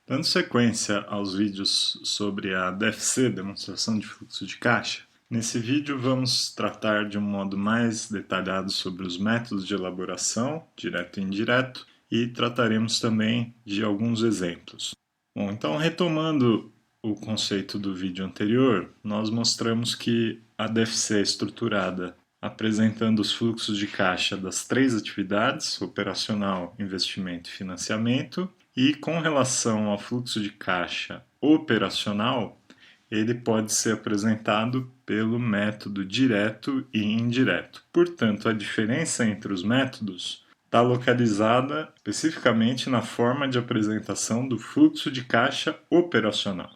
Dando sequência aos vídeos sobre a DFC, demonstração de fluxo de caixa, nesse vídeo vamos tratar de um modo mais detalhado sobre os métodos de elaboração, direto e indireto, e trataremos também de alguns exemplos. Bom, então retomando o conceito do vídeo anterior, nós mostramos que a DFC é estruturada apresentando os fluxos de caixa das três atividades, operacional, investimento e financiamento, e com relação ao fluxo de caixa operacional, ele pode ser apresentado pelo método direto e indireto. Portanto, a diferença entre os métodos está localizada especificamente na forma de apresentação do fluxo de caixa operacional.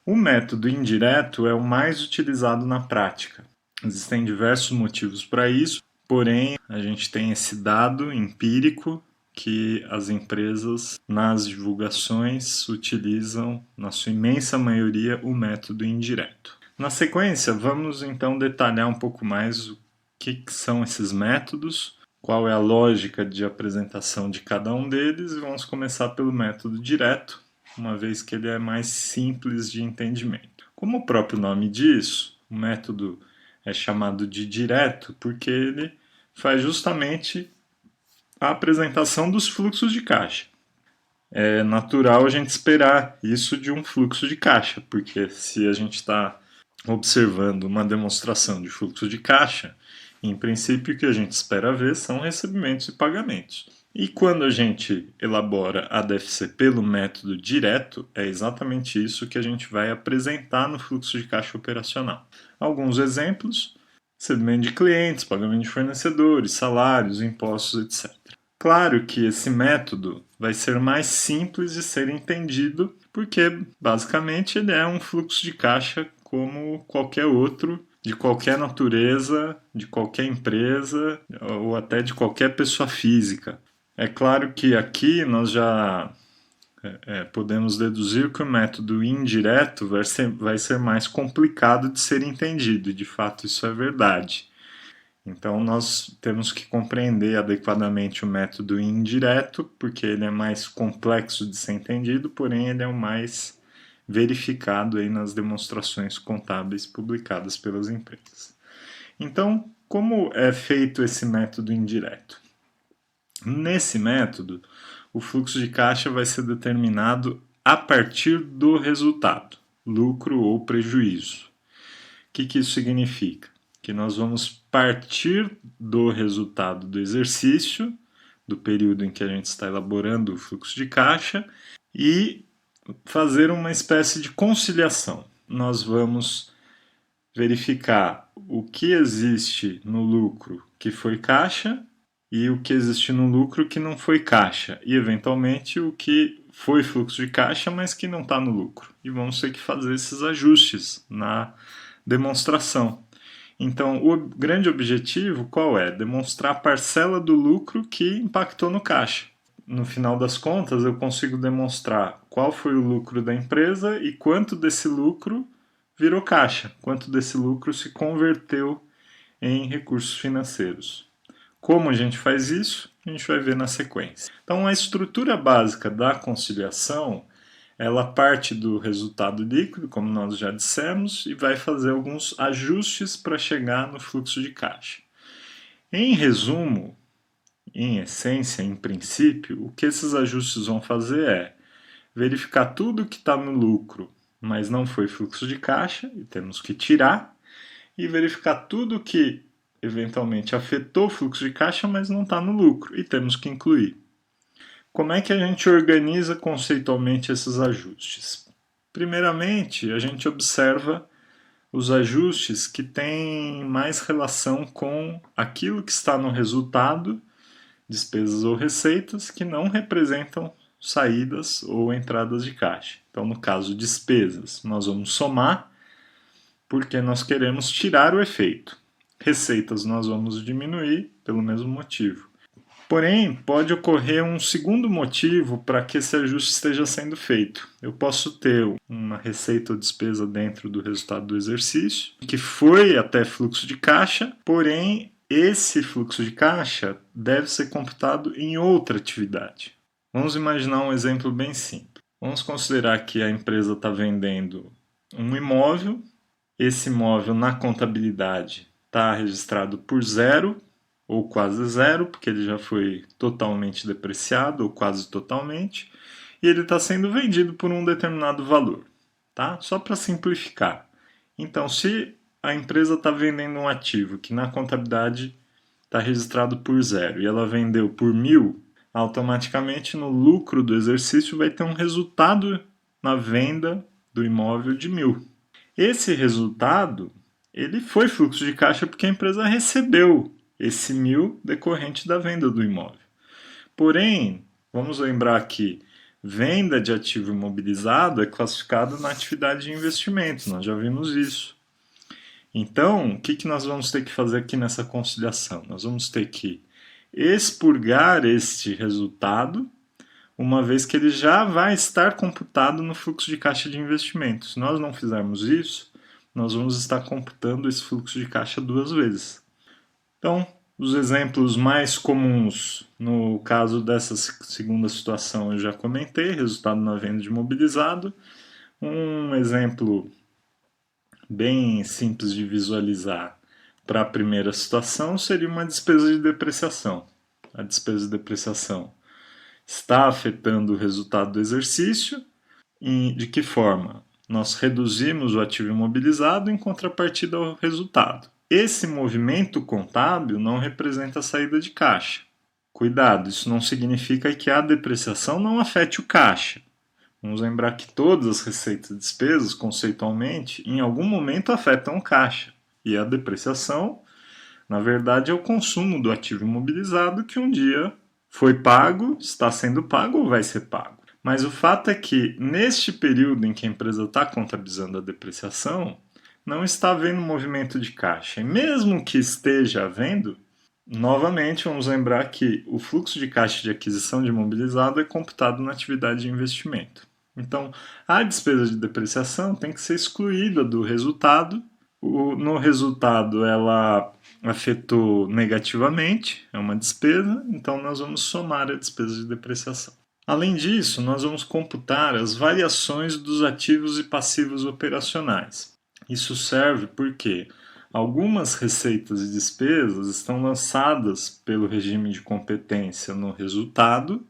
O método indireto é o mais utilizado na prática. Existem diversos motivos para isso, porém a gente tem esse dado empírico que as empresas nas divulgações utilizam, na sua imensa maioria, o método indireto. Na sequência, vamos então detalhar um pouco mais o que são esses métodos, qual é a lógica de apresentação de cada um deles, e vamos começar pelo método direto, uma vez que ele é mais simples de entendimento. Como o próprio nome diz, o método é chamado de direto porque ele faz justamente a apresentação dos fluxos de caixa. É natural a gente esperar isso de um fluxo de caixa, porque se a gente está observando uma demonstração de fluxo de caixa, em princípio o que a gente espera ver são recebimentos e pagamentos. E quando a gente elabora a DFC pelo método direto, é exatamente isso que a gente vai apresentar no fluxo de caixa operacional. Alguns exemplos: recebimento de clientes, pagamento de fornecedores, salários, impostos, etc. Claro que esse método vai ser mais simples de ser entendido, porque basicamente ele é um fluxo de caixa como qualquer outro, de qualquer natureza, de qualquer empresa ou até de qualquer pessoa física. É claro que aqui nós já podemos deduzir que o método indireto vai ser mais complicado de ser entendido, e de fato isso é verdade. Então nós temos que compreender adequadamente o método indireto, porque ele é mais complexo de ser entendido, porém ele é o mais verificado aí nas demonstrações contábeis publicadas pelas empresas. Então, como é feito esse método indireto? Nesse método, o fluxo de caixa vai ser determinado a partir do resultado, lucro ou prejuízo. O que isso significa? Que nós vamos partir do resultado do exercício, do período em que a gente está elaborando o fluxo de caixa, e fazer uma espécie de conciliação. Nós vamos verificar o que existe no lucro que foi caixa e o que existe no lucro que não foi caixa, e eventualmente o que foi fluxo de caixa, mas que não está no lucro. E vamos ter que fazer esses ajustes na demonstração. Então, o grande objetivo qual é? Demonstrar a parcela do lucro que impactou no caixa. No final das contas, eu consigo demonstrar qual foi o lucro da empresa e quanto desse lucro virou caixa, quanto desse lucro se converteu em recursos financeiros. Como a gente faz isso? A gente vai ver na sequência. Então, a estrutura básica da conciliação, ela parte do resultado líquido, como nós já dissemos, e vai fazer alguns ajustes para chegar no fluxo de caixa. Em resumo, em essência, em princípio, o que esses ajustes vão fazer é verificar tudo que está no lucro, mas não foi fluxo de caixa, e temos que tirar, e verificar tudo que eventualmente afetou o fluxo de caixa, mas não está no lucro, e temos que incluir. Como é que a gente organiza conceitualmente esses ajustes? Primeiramente, a gente observa os ajustes que têm mais relação com aquilo que está no resultado, despesas ou receitas, que não representam saídas ou entradas de caixa. Então, no caso despesas, nós vamos somar porque nós queremos tirar o efeito. Receitas nós vamos diminuir pelo mesmo motivo. Porém, pode ocorrer um segundo motivo para que esse ajuste esteja sendo feito. Eu posso ter uma receita ou despesa dentro do resultado do exercício, que foi até fluxo de caixa, porém, esse fluxo de caixa deve ser computado em outra atividade. Vamos imaginar um exemplo bem simples. Vamos considerar que a empresa está vendendo um imóvel. Esse imóvel na contabilidade está registrado por zero ou quase zero, porque ele já foi totalmente depreciado ou quase totalmente, e ele está sendo vendido por um determinado valor, tá? Só para simplificar. Então, se a empresa está vendendo um ativo que na contabilidade está registrado por zero e ela vendeu por 1.000, automaticamente no lucro do exercício vai ter um resultado na venda do imóvel de 1.000. Esse resultado, ele foi fluxo de caixa porque a empresa recebeu esse 1.000 decorrente da venda do imóvel. Porém, vamos lembrar que venda de ativo imobilizado é classificado na atividade de investimento, nós já vimos isso. Então, o que nós vamos ter que fazer aqui nessa conciliação? Nós vamos ter que expurgar este resultado, uma vez que ele já vai estar computado no fluxo de caixa de investimento. Se nós não fizermos isso, nós vamos estar computando esse fluxo de caixa duas vezes. Então, os exemplos mais comuns no caso dessa segunda situação eu já comentei, resultado na venda de imobilizado. Um exemplo bem simples de visualizar para a primeira situação seria uma despesa de depreciação. A despesa de depreciação está afetando o resultado do exercício. De que forma? Nós reduzimos o ativo imobilizado em contrapartida ao resultado. Esse movimento contábil não representa a saída de caixa. Cuidado, isso não significa que a depreciação não afete o caixa. Vamos lembrar que todas as receitas e despesas, conceitualmente, em algum momento afetam o caixa. E a depreciação, na verdade, é o consumo do ativo imobilizado que um dia foi pago, está sendo pago ou vai ser pago. Mas o fato é que, neste período em que a empresa está contabilizando a depreciação, não está havendo movimento de caixa. E mesmo que esteja havendo, novamente vamos lembrar que o fluxo de caixa de aquisição de imobilizado é computado na atividade de investimento. Então, a despesa de depreciação tem que ser excluída do resultado. No resultado, ela afetou negativamente, é uma despesa, então nós vamos somar a despesa de depreciação. Além disso, nós vamos computar as variações dos ativos e passivos operacionais. Isso serve porque algumas receitas e despesas estão lançadas pelo regime de competência no resultado,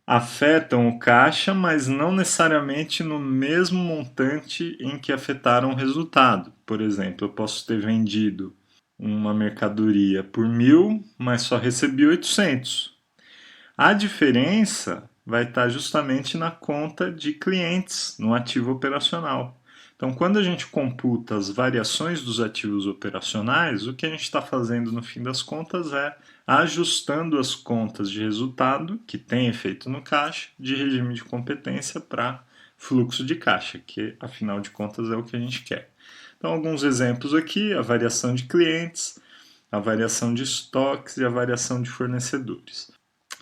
afetam o caixa, mas não necessariamente no mesmo montante em que afetaram o resultado. Por exemplo, eu posso ter vendido uma mercadoria por 1.000, mas só recebi 800. A diferença vai estar justamente na conta de clientes, no ativo operacional. Então, quando a gente computa as variações dos ativos operacionais, o que a gente está fazendo no fim das contas é ajustando as contas de resultado, que tem efeito no caixa, de regime de competência para fluxo de caixa, que afinal de contas é o que a gente quer. Então, alguns exemplos aqui: a variação de clientes, a variação de estoques e a variação de fornecedores.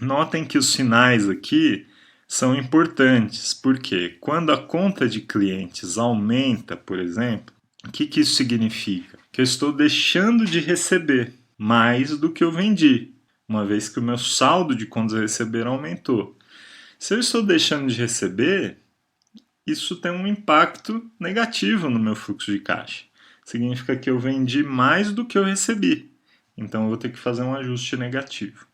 Notem que os sinais aqui são importantes, porque quando a conta de clientes aumenta, por exemplo, o que isso significa? Que eu estou deixando de receber mais do que eu vendi, uma vez que o meu saldo de contas a receber aumentou. Se eu estou deixando de receber, isso tem um impacto negativo no meu fluxo de caixa. Significa que eu vendi mais do que eu recebi. Então eu vou ter que fazer um ajuste negativo.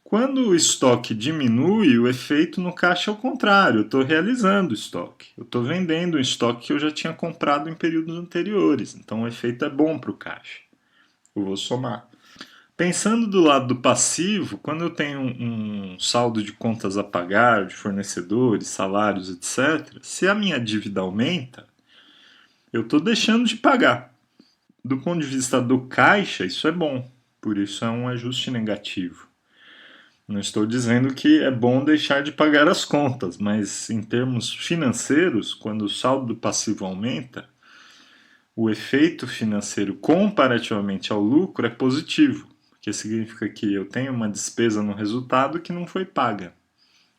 Quando o estoque diminui, o efeito no caixa é o contrário. Eu estou realizando o estoque. Eu estou vendendo um estoque que eu já tinha comprado em períodos anteriores. Então o efeito é bom para o caixa. Eu vou somar. Pensando do lado do passivo, quando eu tenho um saldo de contas a pagar, de fornecedores, salários, etc., se a minha dívida aumenta, eu estou deixando de pagar. Do ponto de vista do caixa, isso é bom. Por isso é um ajuste negativo. Não estou dizendo que é bom deixar de pagar as contas, mas em termos financeiros, quando o saldo do passivo aumenta, o efeito financeiro comparativamente ao lucro é positivo, porque significa que eu tenho uma despesa no resultado que não foi paga.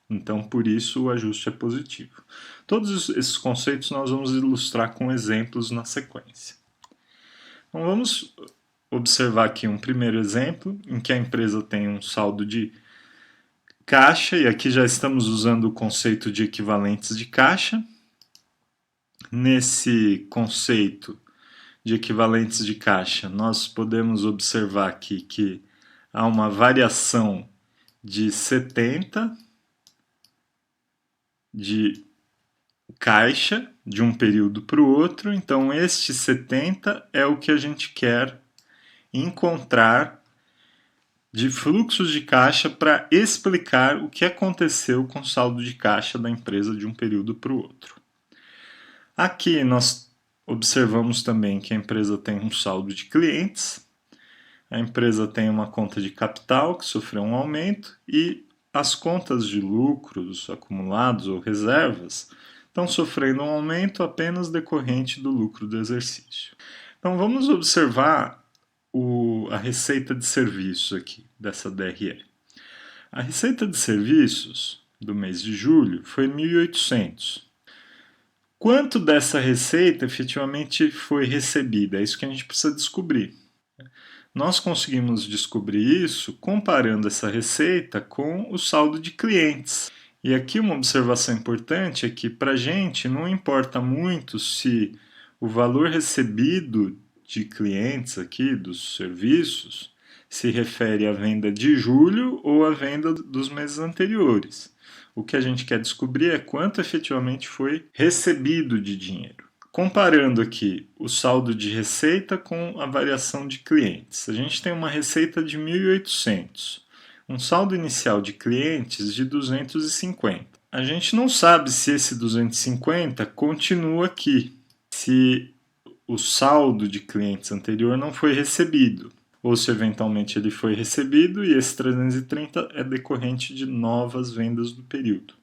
Então, por isso, o ajuste é positivo. Todos esses conceitos nós vamos ilustrar com exemplos na sequência. Então, vamos observar aqui um primeiro exemplo em que a empresa tem um saldo de caixa, e aqui já estamos usando o conceito de equivalentes de caixa. Nesse conceito de equivalentes de caixa, nós podemos observar aqui que há uma variação de 70 de caixa de um período para o outro. Então, este 70 é o que a gente quer encontrar de fluxos de caixa para explicar o que aconteceu com o saldo de caixa da empresa de um período para o outro. Aqui nós observamos também que a empresa tem um saldo de clientes, a empresa tem uma conta de capital que sofreu um aumento e as contas de lucros acumulados ou reservas estão sofrendo um aumento apenas decorrente do lucro do exercício. Então vamos observar a receita de serviços aqui, dessa DRE. A receita de serviços do mês de julho foi 1.800. Quanto dessa receita efetivamente foi recebida? É isso que a gente precisa descobrir. Nós conseguimos descobrir isso comparando essa receita com o saldo de clientes. E aqui uma observação importante é que para a gente não importa muito se o valor recebido de clientes aqui, dos serviços, se refere à venda de julho ou à venda dos meses anteriores. O que a gente quer descobrir é quanto efetivamente foi recebido de dinheiro. Comparando aqui o saldo de receita com a variação de clientes. A gente tem uma receita de 1.800, um saldo inicial de clientes de 250. A gente não sabe se esse 250 continua aqui, se o saldo de clientes anterior não foi recebido, ou se eventualmente ele foi recebido e esse 330 é decorrente de novas vendas do período.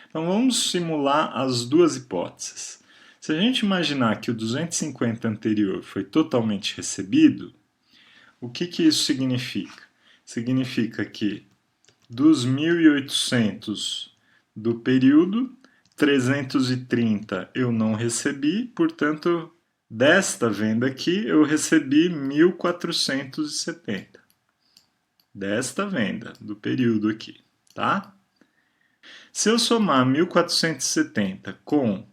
Então vamos simular as duas hipóteses. Se a gente imaginar que o 250 anterior foi totalmente recebido, o que isso significa? Significa que dos 1.800 do período, 330 eu não recebi, portanto, desta venda aqui eu recebi 1.470. Desta venda do período aqui, tá? Se eu somar 1.470 com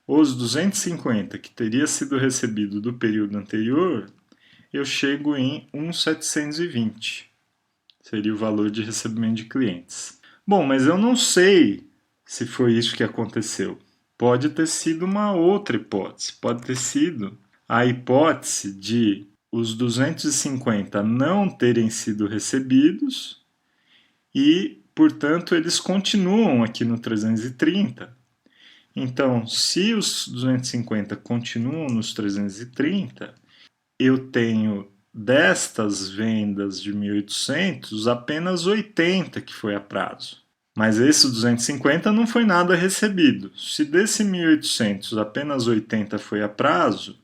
os 250 que teria sido recebido do período anterior, eu chego em 1.720. Seria o valor de recebimento de clientes. Bom, mas eu não sei se foi isso que aconteceu. Pode ter sido uma outra hipótese. Pode ter sido a hipótese de os 250 não terem sido recebidos e, portanto, eles continuam aqui no 330. Então, se os 250 continuam nos 330, eu tenho destas vendas de 1.800, apenas 80 que foi a prazo. Mas esse 250 não foi nada recebido. Se desse 1.800 apenas 80 foi a prazo,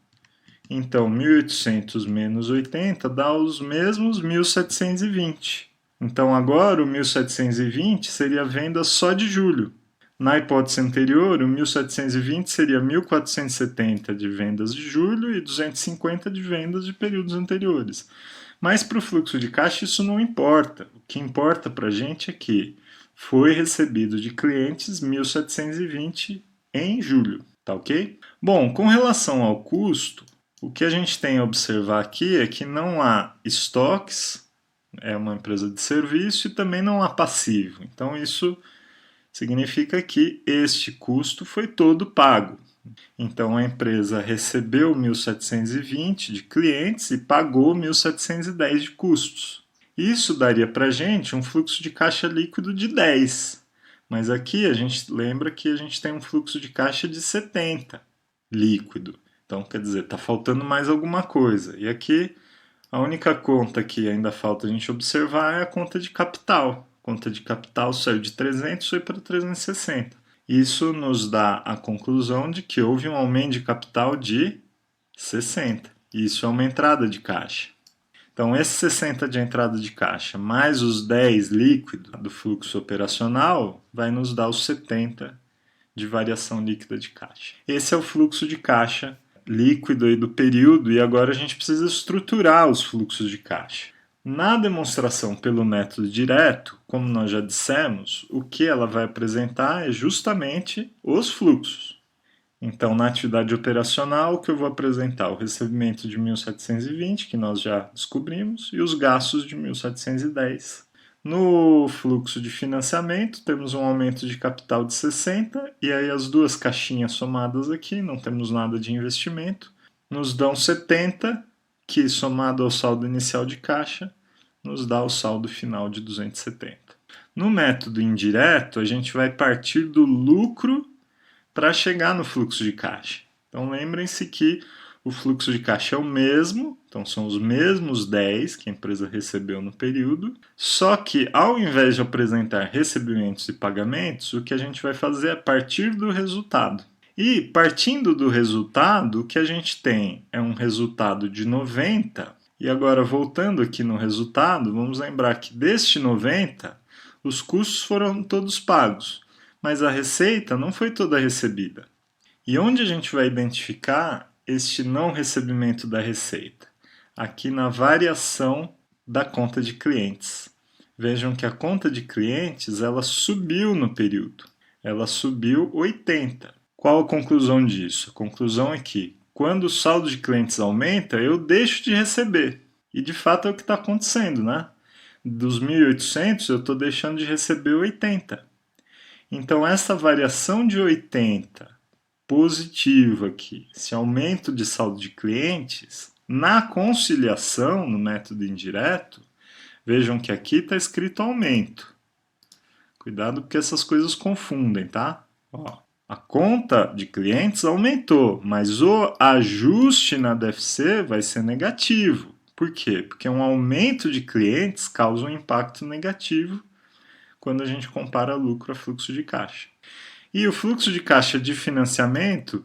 então 1.800 menos 80 dá os mesmos 1.720. Então agora o 1.720 seria a venda só de julho. Na hipótese anterior, o 1.720 seria 1.470 de vendas de julho e 250 de vendas de períodos anteriores. Mas para o fluxo de caixa isso não importa. O que importa para a gente é que foi recebido de clientes 1.720 em julho, tá ok? Bom, com relação ao custo, o que a gente tem a observar aqui é que não há estoques, é uma empresa de serviço, e também não há passivo. Então isso significa que este custo foi todo pago. Então a empresa recebeu 1.720 de clientes e pagou 1.710 de custos. Isso daria para a gente um fluxo de caixa líquido de 10. Mas aqui a gente lembra que a gente tem um fluxo de caixa de 70 líquido. Então quer dizer, está faltando mais alguma coisa. E aqui a única conta que ainda falta a gente observar é a conta de capital. A conta de capital saiu de 300 e foi para 360. Isso nos dá a conclusão de que houve um aumento de capital de 60. Isso é uma entrada de caixa. Então, esses 60 de entrada de caixa mais os 10 líquido do fluxo operacional vai nos dar os 70 de variação líquida de caixa. Esse é o fluxo de caixa líquido aí do período, e agora a gente precisa estruturar os fluxos de caixa. Na demonstração pelo método direto, como nós já dissemos, o que ela vai apresentar é justamente os fluxos. Então, na atividade operacional, o que eu vou apresentar? O recebimento de 1.720, que nós já descobrimos, e os gastos de 1.710. No fluxo de financiamento, temos um aumento de capital de 60, e aí as duas caixinhas somadas aqui, não temos nada de investimento, nos dão 70, que somado ao saldo inicial de caixa, nos dá o saldo final de 270. No método indireto, a gente vai partir do lucro para chegar no fluxo de caixa. Então lembrem-se que o fluxo de caixa é o mesmo, então são os mesmos 10 que a empresa recebeu no período, só que ao invés de apresentar recebimentos e pagamentos, o que a gente vai fazer é partir do resultado. E partindo do resultado, o que a gente tem é um resultado de 90, e agora voltando aqui no resultado, vamos lembrar que deste 90, os custos foram todos pagos, mas a receita não foi toda recebida. E onde a gente vai identificar este não recebimento da receita? Aqui na variação da conta de clientes. Vejam que a conta de clientes ela subiu no período. Ela subiu 80. Qual a conclusão disso? A conclusão é que quando o saldo de clientes aumenta, eu deixo de receber. E de fato é o que está acontecendo, né? Dos 1.800 eu estou deixando de receber 80. Então, essa variação de 80 positiva aqui, esse aumento de saldo de clientes, na conciliação, no método indireto, vejam que aqui está escrito aumento. Cuidado porque essas coisas confundem, tá? Ó, a conta de clientes aumentou, mas o ajuste na DFC vai ser negativo. Por quê? Porque um aumento de clientes causa um impacto negativo quando a gente compara lucro a fluxo de caixa. E o fluxo de caixa de financiamento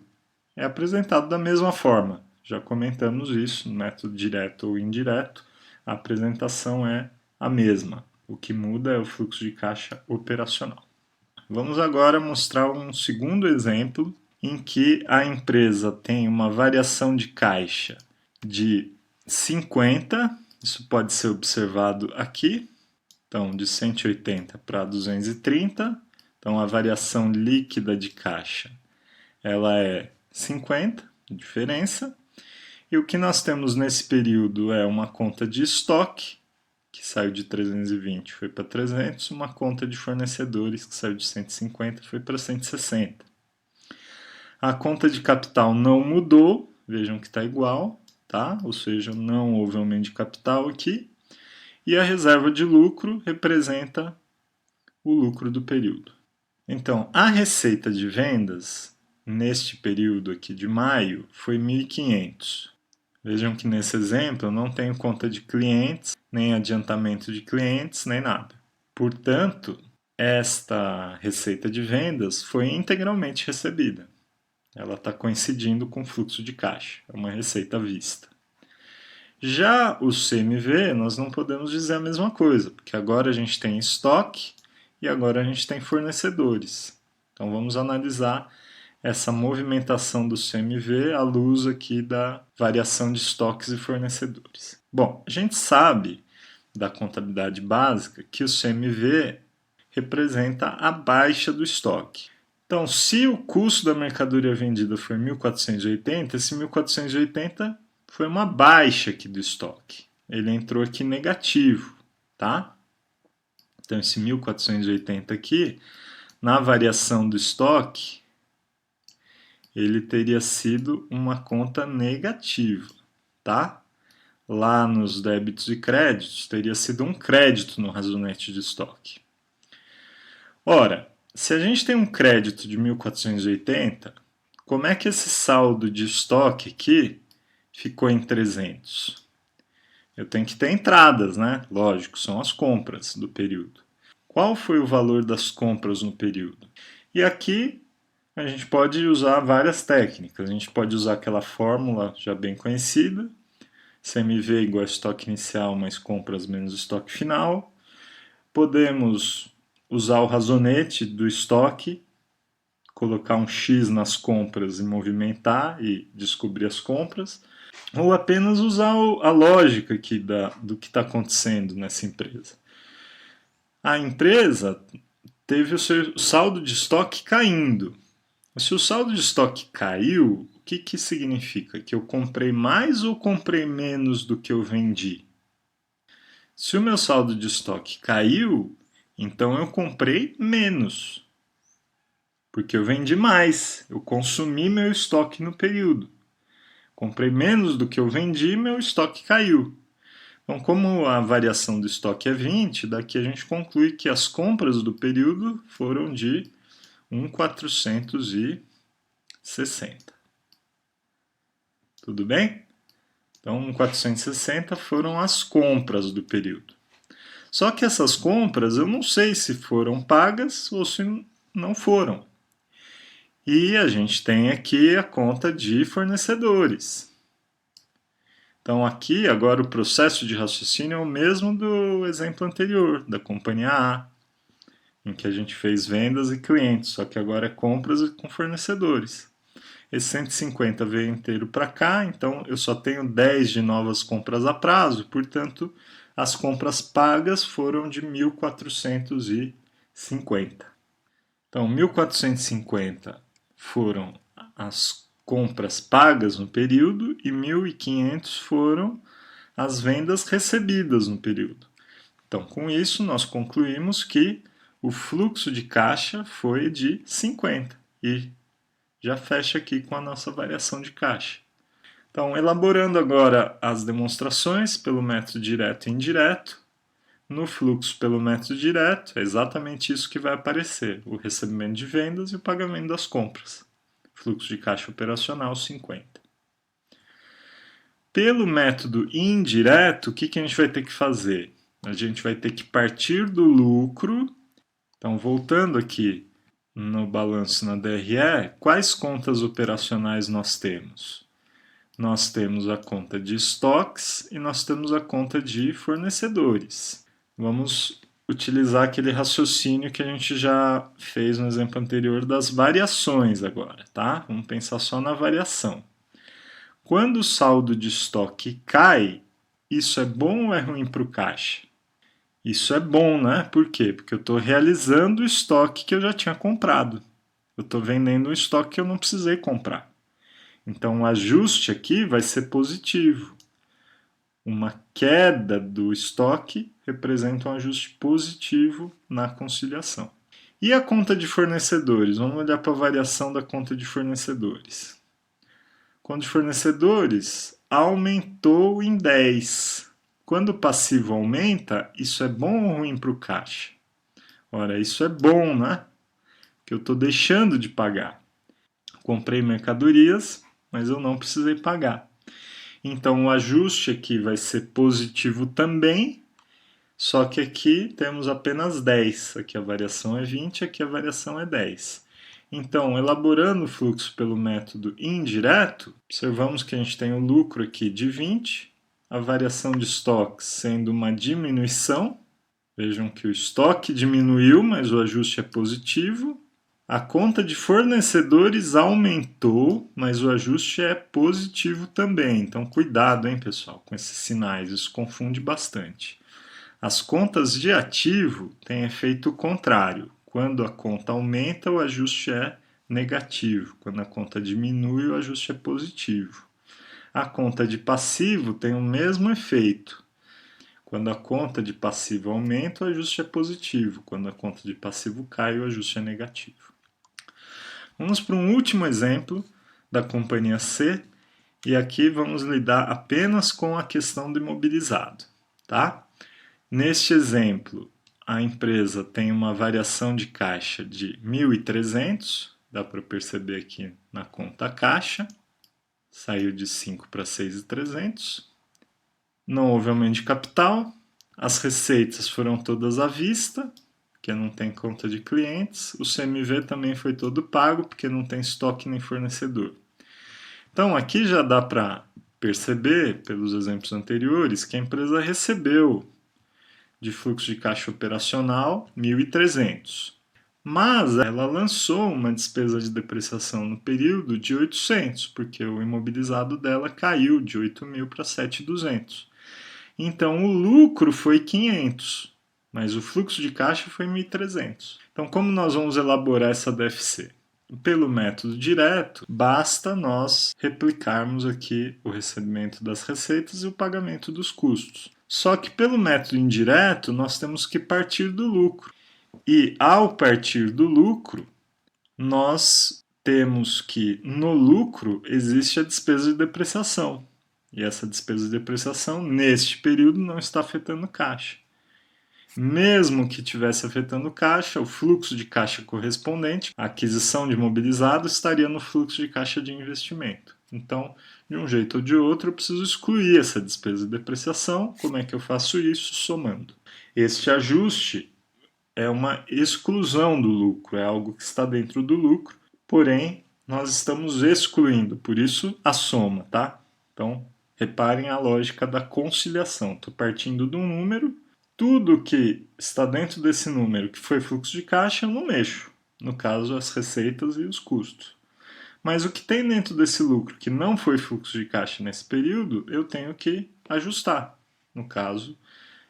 é apresentado da mesma forma. Já comentamos isso no método direto ou indireto. A apresentação é a mesma. O que muda é o fluxo de caixa operacional. Vamos agora mostrar um segundo exemplo em que a empresa tem uma variação de caixa de 50, isso pode ser observado aqui, então de 180 para 230, então a variação líquida de caixa ela é 50, diferença, e o que nós temos nesse período é uma conta de estoque, que saiu de 320 foi para 300, uma conta de fornecedores que saiu de 150 foi para 160. A conta de capital não mudou, vejam que está igual, tá? Ou seja, não houve aumento de capital aqui. E a reserva de lucro representa o lucro do período. Então, a receita de vendas neste período aqui de maio foi 1.500. Vejam que nesse exemplo eu não tenho conta de clientes, nem adiantamento de clientes, nem nada. Portanto, esta receita de vendas foi integralmente recebida. Ela está coincidindo com o fluxo de caixa, é uma receita à vista. Já o CMV, nós não podemos dizer a mesma coisa, porque agora a gente tem estoque e agora a gente tem fornecedores. Então vamos analisar essa movimentação do CMV à luz aqui da variação de estoques e fornecedores. Bom, a gente sabe da contabilidade básica que o CMV representa a baixa do estoque. Então, se o custo da mercadoria vendida for 1.480, esse 1.480 foi uma baixa aqui do estoque. Ele entrou aqui negativo, tá? Então, esse 1.480 aqui, na variação do estoque, ele teria sido uma conta negativa, tá? Lá nos débitos e créditos, teria sido um crédito no razonete de estoque. Ora, se a gente tem um crédito de 1.480, como é que esse saldo de estoque aqui ficou em 300? Eu tenho que ter entradas, né? Lógico, são as compras do período. Qual foi o valor das compras no período? E aqui a gente pode usar várias técnicas. A gente pode usar aquela fórmula já bem conhecida, CMV igual a estoque inicial mais compras menos estoque final. Podemos usar o razonete do estoque, colocar um X nas compras e movimentar e descobrir as compras. ou apenas usar a lógica aqui do que está acontecendo nessa empresa. A empresa teve o seu saldo de estoque caindo. Se o saldo de estoque caiu, o que significa? Que eu comprei mais ou comprei menos do que eu vendi? Se o meu saldo de estoque caiu, então eu comprei menos, porque eu vendi mais, eu consumi meu estoque no período. Comprei menos do que eu vendi, meu estoque caiu. Então, como a variação do estoque é 20, daqui a gente conclui que as compras do período foram de 1.460. Tudo bem? Então, 1.460 foram as compras do período. Só que essas compras eu não sei se foram pagas ou se não foram. E a gente tem aqui a conta de fornecedores. Então, aqui, agora o processo de raciocínio é o mesmo do exemplo anterior, da companhia A, em que a gente fez vendas e clientes, só que agora é compras com fornecedores. Esse 150 veio inteiro para cá, então eu só tenho 10 de novas compras a prazo, portanto, as compras pagas foram de 1.450. Então, 1.450 foram as compras pagas no período e 1.500 foram as vendas recebidas no período. Então, com isso, nós concluímos que o fluxo de caixa foi de 50 e já fecha aqui com a nossa variação de caixa. Então, elaborando agora as demonstrações pelo método direto e indireto, no fluxo pelo método direto, é exatamente isso que vai aparecer: o recebimento de vendas e o pagamento das compras. Fluxo de caixa operacional 50. Pelo método indireto, o que a gente vai ter que fazer? A gente vai ter que partir do lucro. Então, voltando aqui no balanço na DRE, quais contas operacionais nós temos? Nós temos a conta de estoques e nós temos a conta de fornecedores. Vamos utilizar aquele raciocínio que a gente já fez no exemplo anterior das variações agora, tá? Vamos pensar só na variação. Quando o saldo de estoque cai, isso é bom ou é ruim para o caixa? Isso é bom, né? Por quê? Porque eu estou realizando o estoque que eu já tinha comprado. Eu estou vendendo um estoque que eu não precisei comprar. Então, o ajuste aqui vai ser positivo. Uma queda do estoque representa um ajuste positivo na conciliação. E a conta de fornecedores? Vamos olhar para a variação da conta de fornecedores. Conta de fornecedores aumentou em 10. Quando o passivo aumenta, isso é bom ou ruim para o caixa? Ora, isso é bom, né? Porque eu estou deixando de pagar. Comprei mercadorias, mas eu não precisei pagar. Então, o ajuste aqui vai ser positivo também, só que aqui temos apenas 10. Aqui a variação é 20, aqui a variação é 10. Então, elaborando o fluxo pelo método indireto, observamos que a gente tem o lucro aqui de 20, a variação de estoques sendo uma diminuição. Vejam que o estoque diminuiu, mas o ajuste é positivo. A conta de fornecedores aumentou, mas o ajuste é positivo também. Então, cuidado, hein, pessoal, com esses sinais, isso confunde bastante. As contas de ativo têm efeito contrário. Quando a conta aumenta, o ajuste é negativo. Quando a conta diminui, o ajuste é positivo. A conta de passivo tem o mesmo efeito. Quando a conta de passivo aumenta, o ajuste é positivo. Quando a conta de passivo cai, o ajuste é negativo. Vamos para um último exemplo da companhia C, e aqui vamos lidar apenas com a questão do imobilizado, tá? Neste exemplo, a empresa tem uma variação de caixa de 1.300, dá para perceber aqui na conta caixa, saiu de 5 para 6.300. Não houve aumento de capital, as receitas foram todas à vista, porque não tem conta de clientes, o CMV também foi todo pago, porque não tem estoque nem fornecedor. Então, aqui já dá para perceber, pelos exemplos anteriores, que a empresa recebeu de fluxo de caixa operacional 1.300. Mas ela lançou uma despesa de depreciação no período de 800, porque o imobilizado dela caiu de 8.000 para 7.200. Então o lucro foi 500, mas o fluxo de caixa foi 1.300. Então como nós vamos elaborar essa DFC? Pelo método direto, basta nós replicarmos aqui o recebimento das receitas e o pagamento dos custos. Só que pelo método indireto, nós temos que partir do lucro. E ao partir do lucro, nós temos que no lucro existe a despesa de depreciação. E essa despesa de depreciação, neste período, não está afetando caixa. Mesmo que estivesse afetando caixa, o fluxo de caixa correspondente à aquisição de imobilizado estaria no fluxo de caixa de investimento. Então, de um jeito ou de outro, eu preciso excluir essa despesa de depreciação. Como é que eu faço isso? Somando. Este ajuste é uma exclusão do lucro, é algo que está dentro do lucro, porém, nós estamos excluindo, por isso a soma, tá? Então, reparem a lógica da conciliação. Estou partindo de um número, tudo que está dentro desse número que foi fluxo de caixa eu não mexo, no caso as receitas e os custos. Mas o que tem dentro desse lucro que não foi fluxo de caixa nesse período, eu tenho que ajustar, no caso,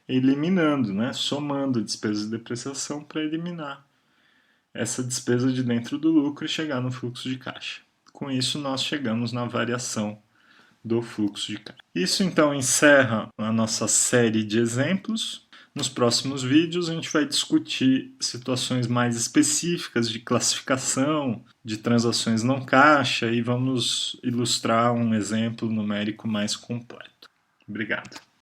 eliminando, né, somando a despesa de depreciação para eliminar essa despesa de dentro do lucro e chegar no fluxo de caixa. Com isso, nós chegamos na variação do fluxo de caixa. Isso então encerra a nossa série de exemplos. Nos próximos vídeos a gente vai discutir situações mais específicas de classificação, de transações não caixa e vamos ilustrar um exemplo numérico mais completo. Obrigado.